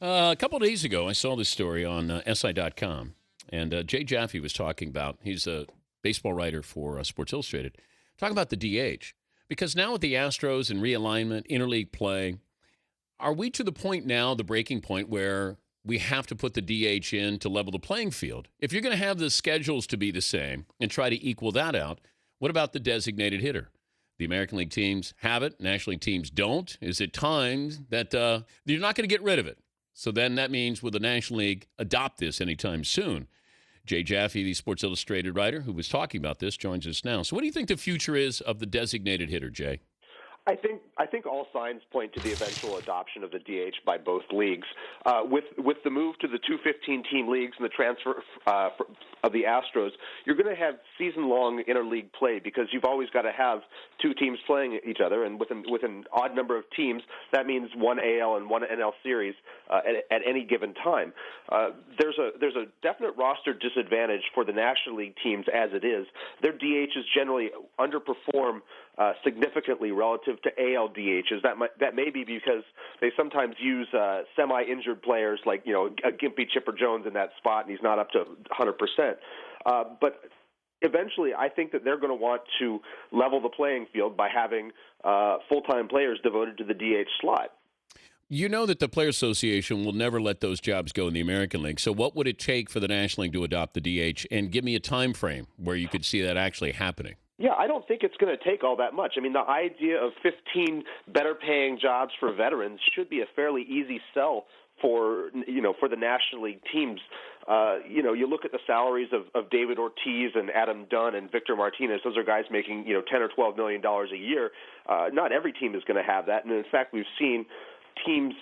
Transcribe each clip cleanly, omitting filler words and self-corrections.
A couple of days ago, I saw this story on SI.com, and Jay Jaffe was talking about, he's a baseball writer for Sports Illustrated, talking about the DH. Because now with the Astros and realignment, interleague play, are we to the point now, the breaking point, where we have to put the DH in to level the playing field? If you're going to have the schedules to be the same and try to equal that out, what about the designated hitter? The American League teams have it, National League teams don't. Is it time that you're not going to get rid of it? So then that means will the National League adopt this anytime soon? Jay Jaffe, the Sports Illustrated writer who was talking about this, joins us now. So what do you think the future is of the designated hitter, Jay? I think all signs point to the eventual adoption of the DH by both leagues. With the move to the 215 team leagues and the transfer of the Astros, you're going to have season-long interleague play because you've always got to have two teams playing each other, and with an odd number of teams, that means one AL and one NL series at any given time. There's a definite roster disadvantage for the National League teams as it is. Their DHs generally underperform significantly relative to AL DHs. That may be because they sometimes use semi-injured players like a gimpy Chipper Jones in that spot, and he's not up to 100%. But eventually, I think that they're going to want to level the playing field by having full-time players devoted to the DH slot. You know that the Player Association will never let those jobs go in the American League. So what would it take for the National League to adopt the DH? And give me a time frame where you could see that actually happening. Yeah, I don't think it's going to take all that much. I mean, the idea of 15 better-paying jobs for veterans should be a fairly easy sell for the National League teams. You look at the salaries of David Ortiz and Adam Dunn and Victor Martinez. Those are guys making $10 or $12 million a year. Not every team is going to have that, and in fact, we've seen teams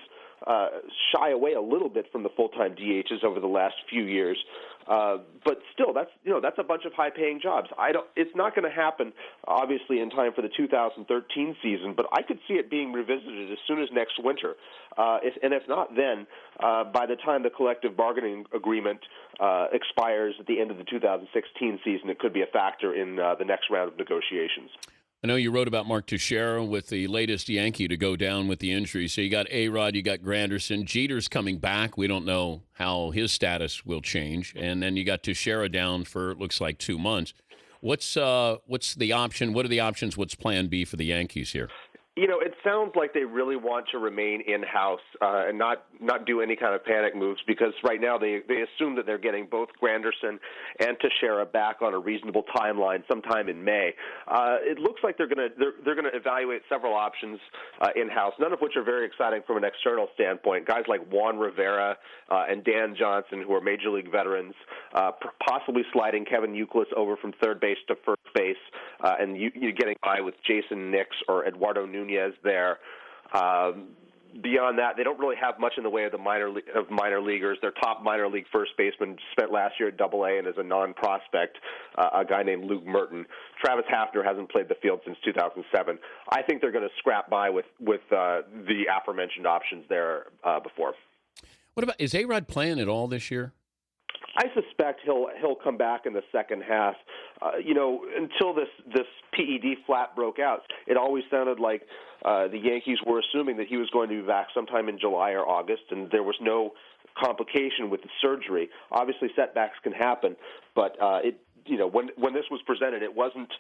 shy away a little bit from the full-time DHs over the last few years. But still, that's a bunch of high-paying jobs. It's not going to happen, obviously, in time for the 2013 season. But I could see it being revisited as soon as next winter. If not, then by the time the collective bargaining agreement expires at the end of the 2016 season, it could be a factor in the next round of negotiations. I know you wrote about Mark Teixeira with the latest Yankee to go down with the injury. So you got A-Rod, you got Granderson. Jeter's coming back. We don't know how his status will change. And then you got Teixeira down for, it looks like, 2 months. What's the option? What are the options? What's plan B for the Yankees here? It sounds like they really want to remain in-house and not do any kind of panic moves because right now they assume that they're getting both Granderson and Teixeira back on a reasonable timeline sometime in May. It looks like they're going to evaluate several options in-house, none of which are very exciting from an external standpoint. Guys like Juan Rivera and Dan Johnson, who are Major League veterans, possibly sliding Kevin Youkilis over from third base to first base, and you getting by with Jason Nix or Eduardo Nunez there. Beyond that, they don't really have much in the way of minor leaguers. Their top minor league first baseman spent last year at Double-A and is a non-prospect, a guy named Luke Merton. Travis Hafner hasn't played the field since 2007. I think they're going to scrap by with the aforementioned options there before. What about, is A-Rod playing at all this year? I suspect he'll come back in the second half. Until this PED flap broke out, it always sounded like the Yankees were assuming that he was going to be back sometime in July or August, and there was no complication with the surgery. Obviously, setbacks can happen, but when this was presented, it wasn't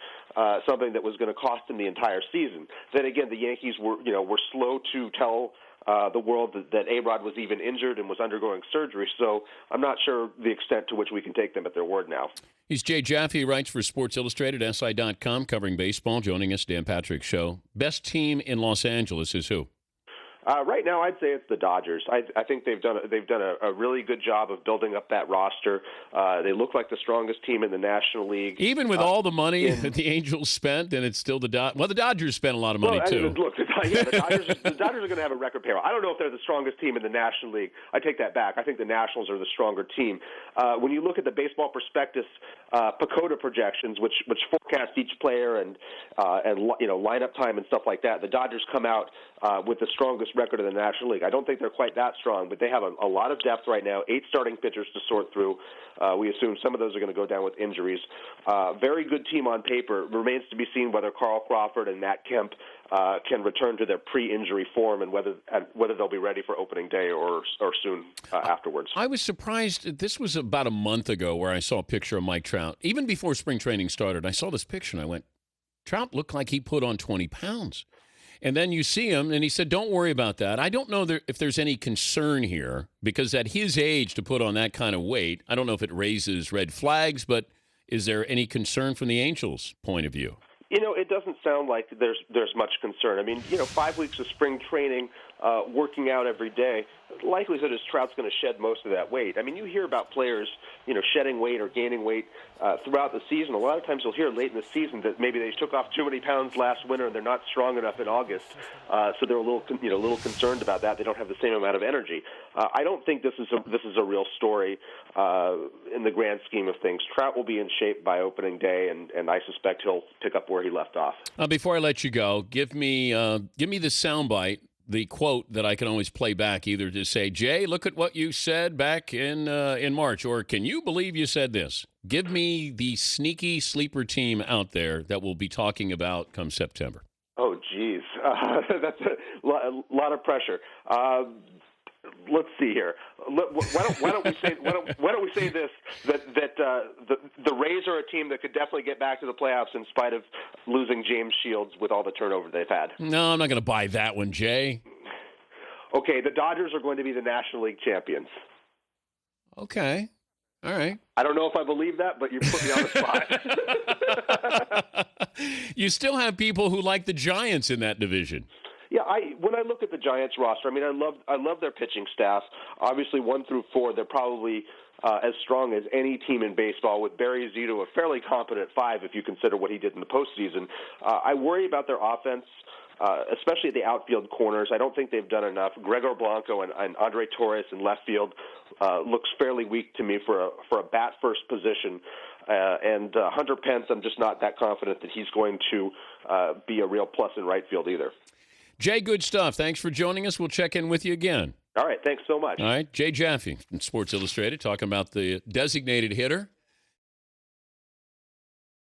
something that was going to cost him the entire season. Then again, the Yankees were slow to tell the world that A-Rod was even injured and was undergoing surgery. So I'm not sure the extent to which we can take them at their word now. He's Jay Jaffe. He writes for Sports Illustrated, SI.com, covering baseball. Joining us, Dan Patrick Show. Best team in Los Angeles is who? Right now, I'd say it's the Dodgers. I think they've done a really good job of building up that roster. They look like the strongest team in the National League, even with all the money that the Angels spent, and it's still the Dodgers. Well, the Dodgers spent a lot of money too. Look, the Dodgers are going to have a record payroll. I don't know if they're the strongest team in the National League. I take that back. I think the Nationals are the stronger team. When you look at the Baseball Prospectus PECOTA projections, which forecast each player and lineup time and stuff like that, the Dodgers come out with the strongest record in the National League. I don't think they're quite that strong, but they have a lot of depth right now, 8 starting pitchers to sort through. We assume some of those are going to go down with injuries. Very good team on paper. Remains to be seen whether Carl Crawford and Matt Kemp can return to their pre-injury form and whether they'll be ready for opening day or soon afterwards. I was surprised. This was about a month ago where I saw a picture of Mike Trout. Even before spring training started, I saw this picture and I went, Trout looked like he put on 20 pounds. And then you see him, and he said, don't worry about that. I don't know if there's any concern here, because at his age to put on that kind of weight, I don't know if it raises red flags, but is there any concern from the Angels' point of view? It doesn't sound like there's much concern. I mean, 5 weeks of spring training, working out every day, likelihood is Trout's going to shed most of that weight. I mean, you hear about players, shedding weight or gaining weight throughout the season. A lot of times you'll hear late in the season that maybe they took off too many pounds last winter and they're not strong enough in August, so they're a little concerned about that. They don't have the same amount of energy. I don't think this is a real story in the grand scheme of things. Trout will be in shape by opening day, and I suspect he'll pick up where he left off. Before I let you go, give me the soundbite, the quote that I can always play back, either to say, Jay, look at what you said back in March, or can you believe you said this? Give me the sneaky sleeper team out there that we'll be talking about come September. Oh, geez. That's a lot of pressure. Let's see here. Why don't we say this? That the Rays are a team that could definitely get back to the playoffs in spite of losing James Shields with all the turnover they've had. No, I'm not going to buy that one, Jay. Okay, the Dodgers are going to be the National League champions. Okay. All right. I don't know if I believe that, but you put me on the spot. You still have people who like the Giants in that division. Yeah, when I look at the Giants roster, I mean, I love their pitching staff. Obviously, 1 through 4, they're probably as strong as any team in baseball, with Barry Zito a fairly competent 5 if you consider what he did in the postseason. I worry about their offense, especially at the outfield corners. I don't think they've done enough. Gregor Blanco and Andre Torres in left field looks fairly weak to me for a bat first position. And Hunter Pence, I'm just not that confident that he's going to be a real plus in right field either. Jay, good stuff. Thanks for joining us. We'll check in with you again. All right. Thanks so much. All right. Jay Jaffe from Sports Illustrated talking about the designated hitter